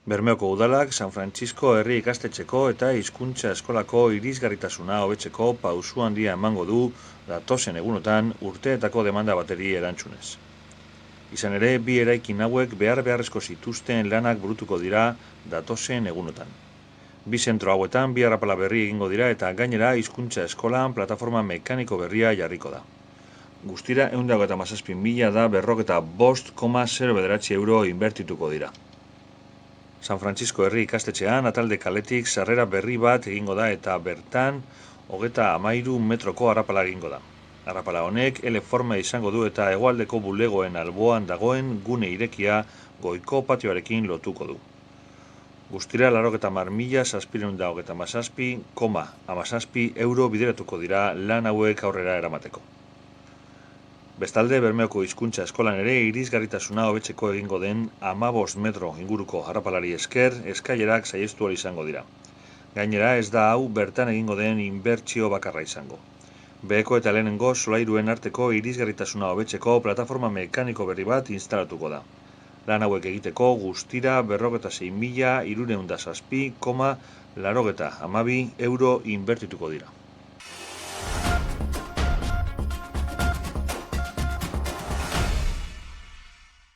Bermeoko Udalak San Francisco herri ikastetxeko eta hizkuntza eskolako irisgarritasuna hobetzeko pausu handia emango du datozen egunotan urteetako demanda bateri erantzunez. Izan ere, bi eraikin hauek beharrezko zituzten lanak burutuko dira datozen egunotan. Bi zentro hauetan bi arrapala berri egingo dira eta gainera hizkuntza eskolan plataforma mekaniko berria jarriko da. Guztira 157.000 da 45,09 euro inbertituko dira. San Francisco herri ikastetxean atalde kaletik sarrera berri bat egingo da eta bertan 33 metroko arrapala egingo da. Arrapala honek L forma izango du eta hegoaldeko bulegoen alboan dagoen gune irekia goiko patioarekin lotuko du. Guztira 90.727,17 euro bideratuko dira lan hauek aurrera eramateko. Bestalde, Bermeoko hizkuntza eskolan ere irisgarritasuna hobetzeko egingo den 15 metro inguruko arrapalari esker eskailerak saihestu ahal izango dira. Gainera, ez da hau bertan egingo den inbertsio bakarra izango. Beheko eta lehenengo solairuen arteko irisgarritasuna hobetzeko plataforma mekaniko berri bat instalatuko da. Lan hauek egiteko guztira 46.307,82 euro inbertituko dira.